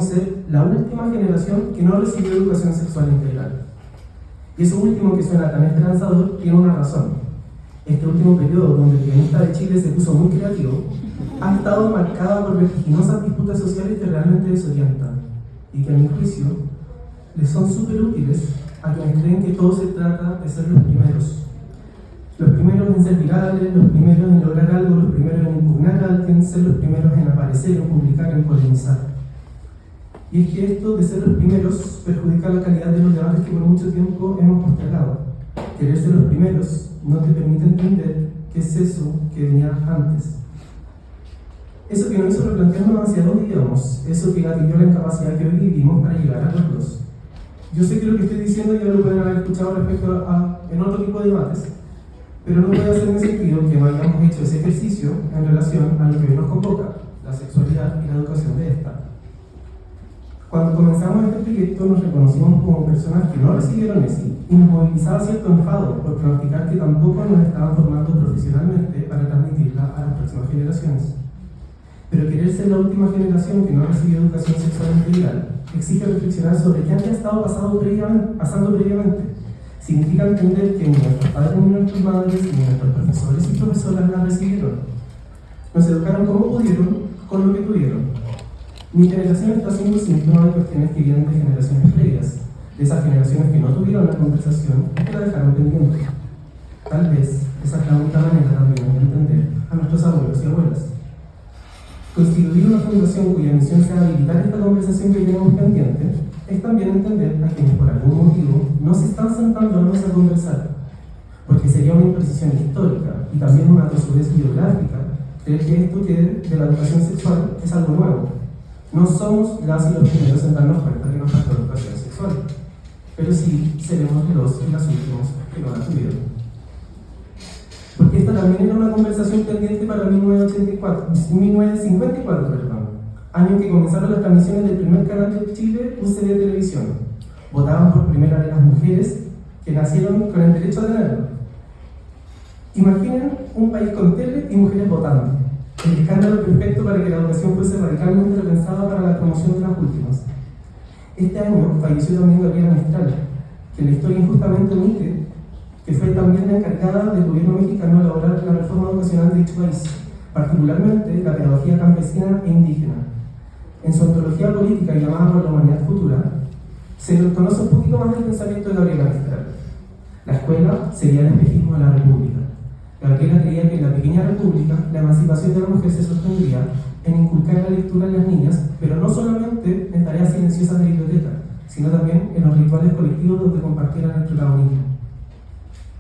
ser la última generación que no recibió educación sexual integral. Y eso último, que suena tan esperanzador, tiene una razón. Este último periodo, donde el pianista de Chile se puso muy creativo, ha estado marcada por vertiginosas disputas sociales que realmente desorientan y que, a mi juicio, les son súper útiles a quienes creen que todo se trata de ser los primeros. Los primeros en ser virales, los primeros en lograr algo, los primeros en impugnar a alguien, ser los primeros en aparecer, en publicar, en polemizar. Y es que esto de ser los primeros perjudica la calidad de los debates que por mucho tiempo hemos postergado. Querer ser los primeros no te permite entender qué es eso que venía antes. Eso que nos hizo replantearnos hacia dónde íbamos, eso que gatilló la incapacidad que hoy vivimos para llegar a acuerdos. Yo sé que lo que estoy diciendo ya lo pueden haber escuchado respecto en otro tipo de debates, pero no puede hacerme sentido que no hayamos hecho ese ejercicio en relación a lo que hoy nos convoca, la sexualidad y la educación de esta. Cuando comenzamos este proyecto nos reconocimos como personas que no recibieron ESI y nos movilizaba cierto enfado por pronosticar que tampoco nos estaban formando profesionalmente para transmitirla a las próximas generaciones. Pero querer ser la última generación que no recibió educación sexual integral exige reflexionar sobre qué había estado pasando previamente. Significa entender que ni nuestros padres ni nuestras madres ni nuestros profesores y profesoras la recibieron. Nos educaron como pudieron, con lo que tuvieron. Mi generación está siendo síntoma de cuestiones que vienen de generaciones previas, de esas generaciones que no tuvieron la conversación y que la dejaron pendiente. Tal vez esa es la única manera también de entender a nuestros abuelos y abuelas. Constituir una fundación cuya misión sea habilitar esta conversación que tenemos pendiente es también entender a quienes por algún motivo no se están sentando a la mesa a conversar, porque sería una imprecisión histórica y también una tosudez biográfica creer que esto que de la educación sexual es algo nuevo. No somos las y los primeros en darnos cuenta que nos falta educación sexual, pero sí seremos los y las últimos que no la tuvieron. Porque esta también era una conversación pendiente para 1954, año en que comenzaron las transmisiones del primer canal de Chile, UCB Televisión. Votaban por primera vez las mujeres que nacieron con el derecho a tenerlo. Imaginen un país con tele y mujeres votando. El escándalo perfecto para que la educación fuese radicalmente repensada para la promoción de las últimas. Este año falleció también Gabriela Mistral, que la historia injustamente omite que fue también la encargada del gobierno mexicano de elaborar la reforma educacional de dicho país, particularmente la pedagogía campesina e indígena. En su antología política llamada Por la Humanidad Futura, se nos conoce un poquito más del pensamiento de Gabriela Mistral. La escuela sería el espejismo de la República. Gabriela creía que en la pequeña república la emancipación de la mujer se sostendría en inculcar la lectura en las niñas, pero no solamente en tareas silenciosas de biblioteca, sino también en los rituales colectivos donde compartieran el protagonismo.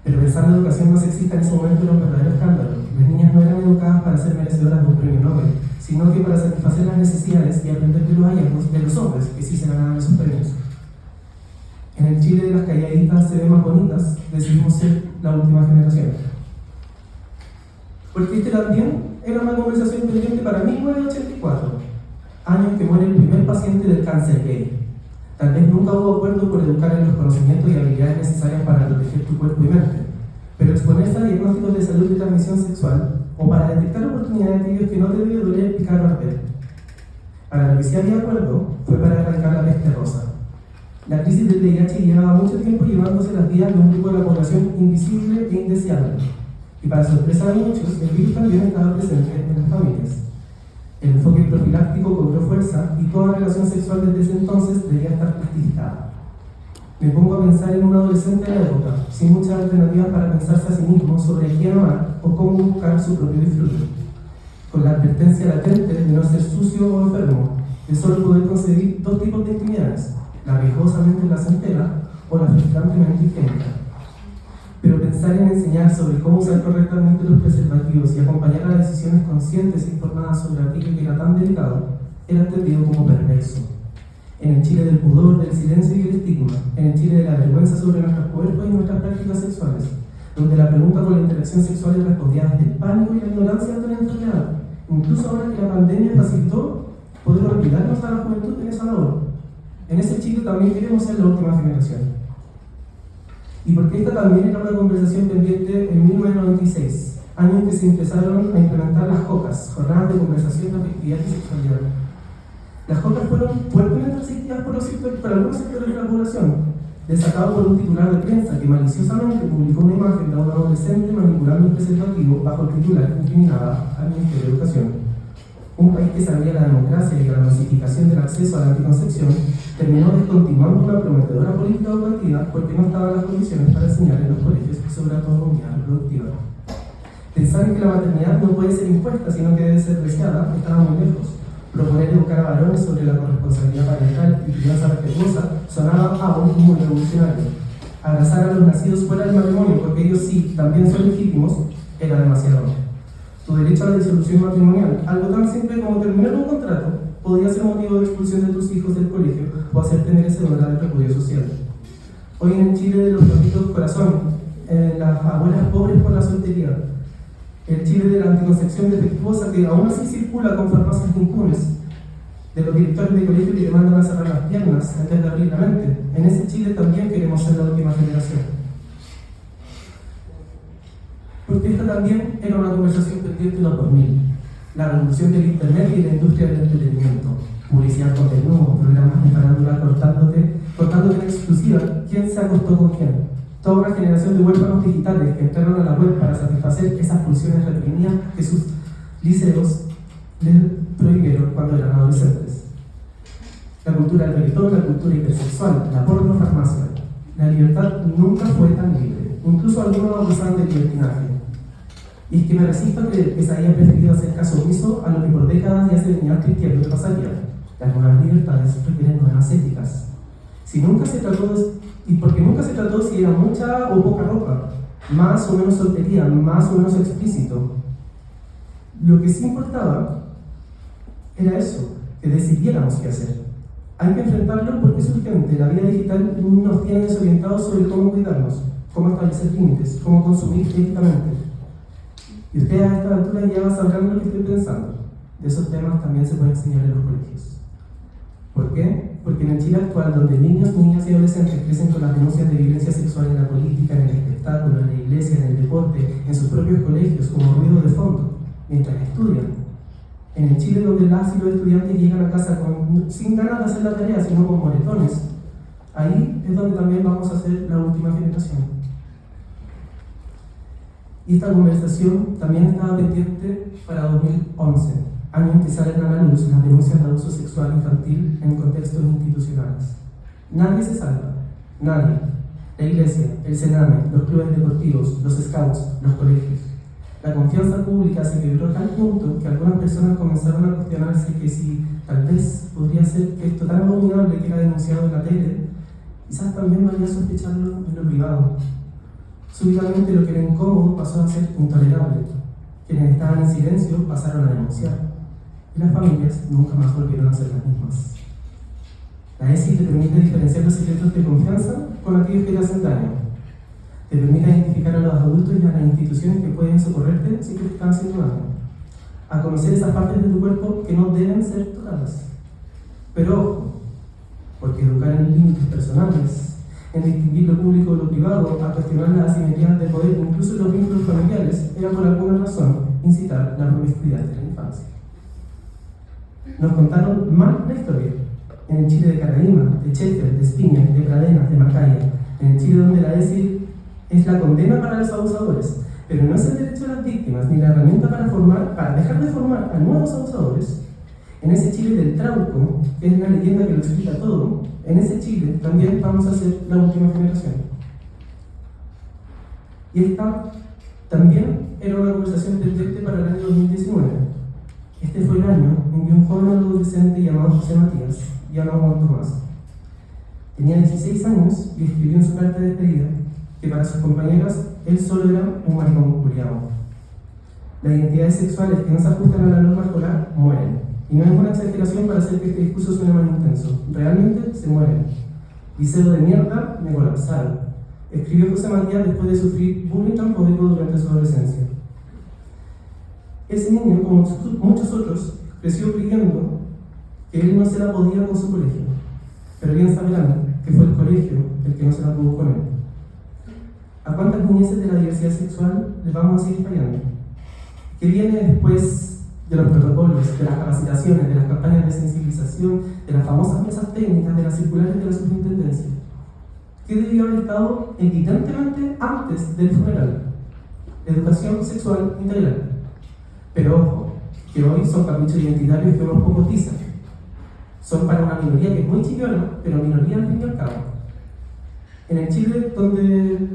Pero pensar la educación no sexista en ese momento era un verdadero escándalo. Las niñas no eran educadas para ser merecedoras de un premio Nobel, sino que para satisfacer las necesidades y aprender de los hallazgos de los hombres que sí se ganaban esos premios. En el Chile de las calladitas se ven más bonitas, decidimos ser la última generación. Porque este también era una conversación pendiente para 1984, año en que muere el primer paciente del cáncer gay. Tal vez nunca hubo acuerdo por educar en los conocimientos y habilidades necesarias para proteger tu cuerpo y mente, pero exponerse a diagnósticos de salud de transmisión sexual o para detectar oportunidades de ellos que no te debe doler picar o arder. Para lo que sí había acuerdo fue para erradicar la peste rosa. La crisis del VIH llevaba mucho tiempo llevándose las vidas de un grupo de la población invisible e indeseable. Y para sorpresa de muchos, el virus también estaba presente en las familias. El enfoque profiláctico cobró fuerza y toda relación sexual desde ese entonces debía estar plastificada. Me pongo a pensar en un adolescente de la época, sin muchas alternativas para pensarse a sí mismo sobre quién amar o cómo buscar su propio disfrute, con la advertencia latente de no ser sucio o enfermo, de solo poder concebir dos tipos de intimidades, la riesgosamente placentera o la frustrantemente higiénica. Pero pensar en enseñar sobre cómo usar correctamente los preservativos y acompañar a decisiones conscientes e informadas sobre aquello que era tan delicado, era entendido como perverso. En el Chile del pudor, del silencio y el estigma, en el Chile de la vergüenza sobre nuestros cuerpos y nuestras prácticas sexuales, donde la pregunta por la interacción sexual es respondida desde el pánico y la ignorancia ante la enfermedad, incluso ahora que la pandemia facilitó poder olvidarnos a la juventud en esa labor. En ese Chile también queremos ser la última generación. Y porque esta también era una conversación pendiente en 1996, año en que se empezaron a implementar las JOCAS, Jornadas de Conversación de Afectividad y Sexualidad. Las jotas fueron fuertemente asistidas por algunos sectores de la población, desatado por un titular de prensa que maliciosamente publicó una imagen de un adolescente manipulando un preservativo bajo el titular que incriminaba al Ministerio de Educación. Un país que sabía la democracia y la masificación del acceso a la anticoncepción terminó descontinuando una prometedora política educativa porque no estaban las condiciones para enseñar en los colegios sobre autonomía reproductiva. Pensar en que la maternidad no puede ser impuesta, sino que debe ser deseada, estaba muy lejos. Proponer educar a varones sobre la corresponsabilidad parental y crianza respetuosa sonaba aún muy revolucionario. Abrazar a los nacidos fuera del matrimonio, porque ellos sí, también son legítimos, era demasiado. Tu derecho a la disolución matrimonial, algo tan simple como terminar un contrato, podría ser motivo de expulsión de tus hijos del colegio o hacerte merecedora del repudio social. Hoy en el Chile de los papitos corazón, las abuelas pobres por la soltería, el Chile de la anticoncepción defectuosa que aún así circula con farmacias impunes, de los directores de colegio que demandan a cerrar las piernas antes de abrir la mente. En ese Chile también queremos ser la última generación. Porque esta también era una conversación pendiente en los 2000. La revolución del internet y la industria del entretenimiento. Publicidad con desnudos, programas de farándula contándote en exclusiva quién se acostó con quién. Toda una generación de huérfanos digitales que entraron a la web para satisfacer esas pulsiones reprimidas que sus liceos les prohibieron cuando eran adolescentes. La cultura del reggaetón, la cultura hipersexual, la pornofarmacia. La libertad nunca fue tan libre. Incluso algunos abusaban del libertinaje. Y es que me resisto a creer que se haya preferido hacer caso omiso a lo que por décadas ya se venía advirtiendo que pasaría. Las nuevas libertades requieren nuevas éticas. Porque nunca se trató si era mucha o poca ropa, más o menos soltería, más o menos explícito. Lo que sí importaba era eso, que decidiéramos qué hacer. Hay que enfrentarlo porque es urgente. La vida digital nos tiene desorientados sobre cómo cuidarnos, cómo establecer límites, cómo consumir éticamente. Y ustedes a esta altura ya sabrán lo que estoy pensando. De esos temas también se puede enseñar en los colegios. ¿Por qué? Porque en el Chile actual, donde niños, niñas y adolescentes crecen con las denuncias de violencia sexual en la política, en el espectáculo, en la iglesia, en el deporte, en sus propios colegios, como ruido de fondo, mientras estudian. En el Chile donde las y los estudiantes llegan a casa sin ganas de hacer la tarea, sino con moretones, ahí es donde también vamos a ser la última generación. Y esta conversación también estaba pendiente para 2011, año en que salen a la luz las denuncias de abuso sexual infantil en contextos institucionales. Nadie se salva, nadie. La iglesia, el Sename, los clubes deportivos, los scouts, los colegios. La confianza pública se quebró a tal punto que algunas personas comenzaron a cuestionarse que si tal vez podría ser que esto tan abominable que era denunciado en la tele, quizás también valía sospecharlo en lo privado. Súbitamente lo que era incómodo pasó a ser intolerable. Quienes estaban en silencio pasaron a denunciar. Y las familias nunca más volvieron a ser las mismas. La ESI te permite diferenciar los secretos de confianza con aquellos que te hacen daño. Te permite identificar a los adultos y a las instituciones que pueden socorrerte si te están haciendo daño. A conocer esas partes de tu cuerpo que no deben ser tocadas. Pero ojo, porque educar en límites personales, en distinguir lo público de lo privado, a cuestionar las asimetrías de poder, incluso los vínculos familiares, era por alguna razón incitar la promiscuidad de la infancia. Nos contaron mal la historia. En el Chile de Caraíma, de Sheffield, de Espiña, de Pradenas, de Macaya, en el Chile donde la ESI es la condena para los abusadores, pero no es el derecho de las víctimas ni la herramienta para dejar de formar a nuevos abusadores. En ese Chile del Trauco, que es una leyenda que lo explica todo, en ese Chile también vamos a ser la última generación. Y esta también era una conversación pendiente para el año 2019. Este fue el año en que un joven adolescente llamado José Matías ya no aguantó más. Tenía 16 años y escribió en su carta de despedida que para sus compañeras él solo era un maricón culiao. Las identidades sexuales que no se ajustan a la norma escolar mueren. Y no es una exageración para hacer que este discurso suene más intenso. Realmente se mueren. Liceo de mierda, me colapsaron. Escribió José Matías después de sufrir bullying transfóbico durante su adolescencia. Ese niño, como muchos otros, creció creyendo que él no se la podía con su colegio. Pero bien sabrán que fue el colegio el que no se la pudo con él. ¿A cuántas niñeces de la diversidad sexual les vamos a seguir fallando? ¿Qué viene después de los protocolos, de las capacitaciones, de las campañas de sensibilización, de las famosas mesas técnicas, de las circulares de la superintendencia. ¿Qué debió haber estado evidentemente antes del funeral? Educación sexual integral. Pero ojo, que hoy son caprichos identitarios que unos pocos dicen. Son para una minoría que es muy chillona, pero minoría al fin y al cabo. En el Chile donde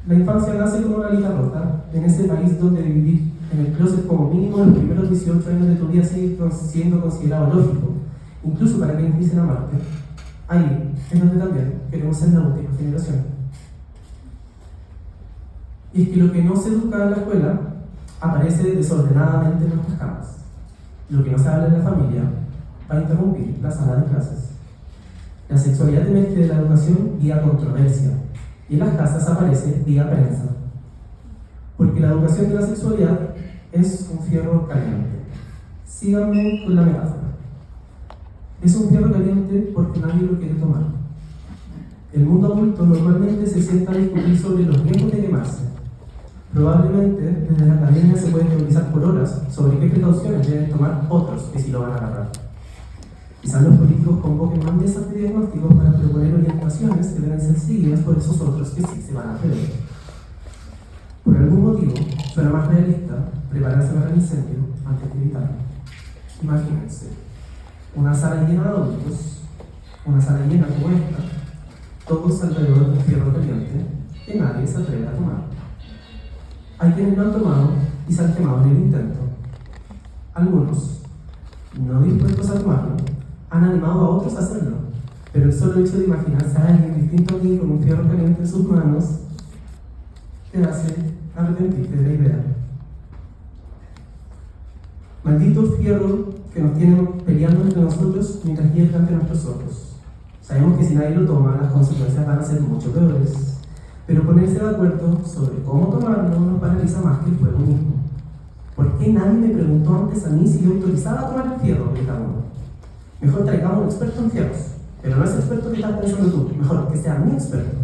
la infancia nace como una lita rota, en ese país donde vivir en el closet como mínimo los primeros 18 años de tu vida sigue siendo considerado lógico, incluso para quienes dicen amarte, ahí es donde también queremos ser la última generación. Y es que lo que no se educa en la escuela aparece desordenadamente en nuestras camas. Lo que no se habla en la familia va a interrumpir la sala de clases. La sexualidad emerge de la educación vía controversia, y en las casas aparece vía prensa. Porque la educación de la sexualidad es un fierro caliente. Síganme con la metáfora. Es un fierro caliente porque nadie lo quiere tomar. El mundo adulto normalmente se sienta a discutir sobre los riesgos de quemarse. Probablemente desde la academia se puede teorizar por horas sobre qué precauciones deben tomar otros que sí lo van a agarrar. Quizás los políticos convoquen más mesas de diagnósticos para proponer orientaciones que deben ser seguidas por esos otros que sí se van a atrever. Por algún motivo, suena más realista prepararse para el incendio antes de evitarlo. Imagínense, una sala llena de adultos, una sala llena como esta, todos alrededor de un fierro caliente que nadie se atreve a tomar. Hay quienes lo han tomado y se han quemado en el intento. Algunos, no dispuestos a tomarlo, han animado a otros a hacerlo, pero el solo hecho de imaginarse a alguien distinto a ti con un fierro caliente en sus manos te hace arrepentirte de la idea. Maldito fierro que nos tienen peleando entre nosotros mientras hierve ante nuestros ojos. Sabemos que si nadie lo toma, las consecuencias van a ser mucho peores, pero ponerse de acuerdo sobre cómo tomarlo nos paraliza más que el fuego mismo. ¿Por qué nadie me preguntó antes a mí si yo autorizaba a tomar el fierro? Grita uno. Mejor traigamos un experto en fierros, pero no es experto que estás pensando tú, mejor que sea mi experto.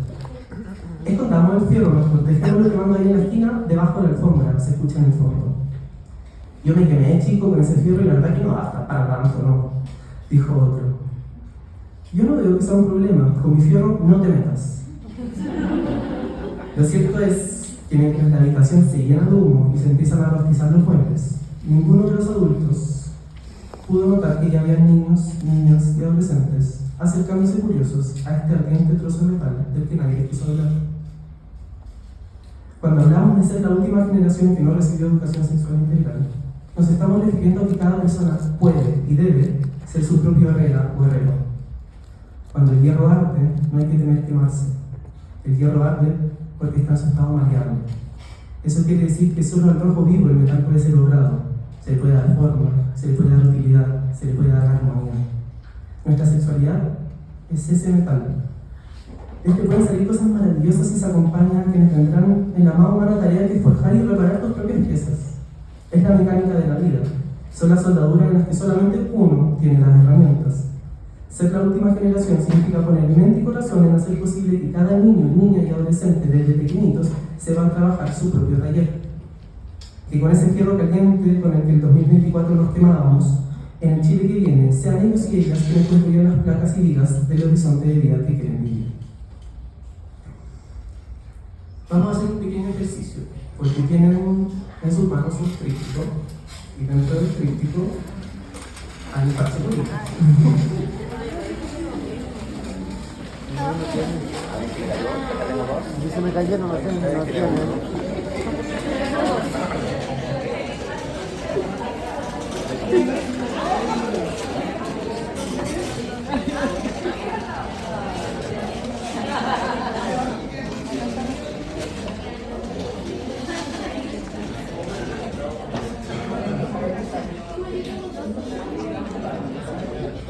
Escondamos el fierro, nos protegemos quemando ahí en la esquina, debajo de la alfombra, se escucha en el fondo. Yo me quemé chico con ese fierro y la verdad que no basta para tanto, no, dijo otro. Yo no veo que sea un problema, con mi fierro no te metas. Lo cierto es que mientras la habitación se llena de humo y se empiezan a rostizar los muebles, ninguno de los adultos pudo notar que ya había niños, niñas y adolescentes acercándose curiosos a este ardiente trozo de metal del que nadie quiso hablar. Cuando hablamos de ser la última generación que no recibió educación sexual integral, nos estamos refiriendo a que cada persona puede y debe ser su propio herrera o herrero. Cuando el hierro arde, no hay que temer quemarse. El hierro arde porque está en su estado maleable. Eso quiere decir que solo al rojo vivo el metal puede ser logrado. Se le puede dar forma, se le puede dar utilidad, se le puede dar armonía. Nuestra sexualidad es ese metal. Es que pueden salir cosas maravillosas si se acompañan a quienes tendrán en la más humana tarea que forjar y reparar tus propias piezas. Es la mecánica de la vida. Son las soldaduras en las que solamente uno tiene las herramientas. Ser la última generación significa poner mente y corazón en hacer posible que cada niño, niña y adolescente desde pequeñitos sepan trabajar su propio taller. Que con ese fierro caliente con el que el 2024 nos quemábamos, en el Chile que viene, sean ellos y ellas quienes construyan las placas y vigas del horizonte de vida que quieren vivir. Vamos a hacer un pequeño ejercicio, porque tienen en sus manos un tríptico, y dentro del tríptico hay un parche político. Se me cayeron, no tienen.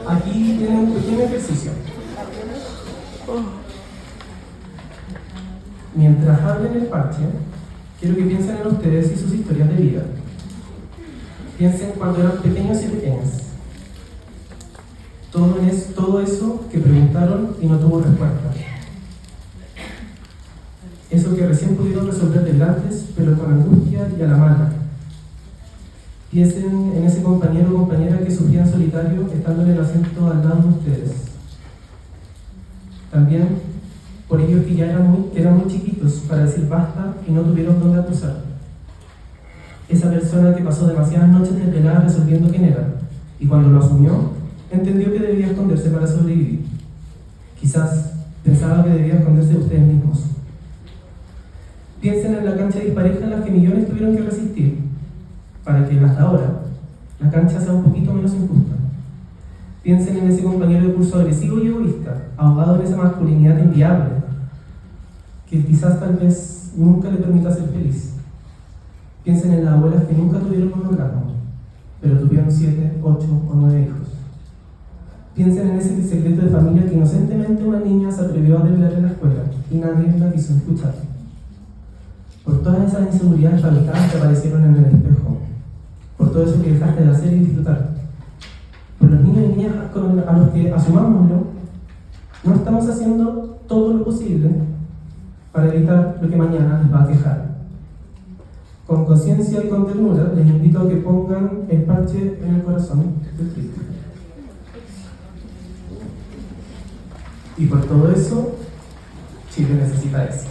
Aquí tienen un pequeño ejercicio. Mientras hablen el parche, quiero que piensen en ustedes y sus historias de vida. Piensen cuando eran pequeños y pequeñas. Todo eso que preguntaron y no tuvo respuesta. Eso que recién pudieron resolver del antes, pero con angustia y a la mala. Piensen en ese compañero o compañera que sufría en solitario estando en el asiento al lado de ustedes. También por ellos que ya eran muy chiquitos para decir basta y no tuvieron dónde acusar. Esa persona que pasó demasiadas noches desveladas resolviendo quién era, y cuando lo asumió, entendió que debía esconderse para sobrevivir. Quizás pensaba que debía esconderse de ustedes mismos. Piensen en la cancha dispareja en la que millones tuvieron que resistir, para que hasta ahora la cancha sea un poquito menos injusta. Piensen en ese compañero de curso agresivo y egoísta, ahogado en esa masculinidad inviable, que quizás tal vez nunca le permita ser feliz. Piensen en las abuelas que nunca tuvieron un orgasmo, pero tuvieron 7, 8 o 9 hijos. Piensen en ese secreto de familia que inocentemente una niña se atrevió a revelar en la escuela y nadie la quiso escuchar. Por todas esas inseguridades fabricadas que aparecieron en el espejo, por todo eso que dejaste de hacer y disfrutar, por los niños y niñas a los que, asumámoslo, no estamos haciendo todo lo posible para evitar lo que mañana les va a quejar. Con conciencia y con ternura, les invito a que pongan el parche en el corazón del Cristo. Y por todo eso, Chile necesita eso.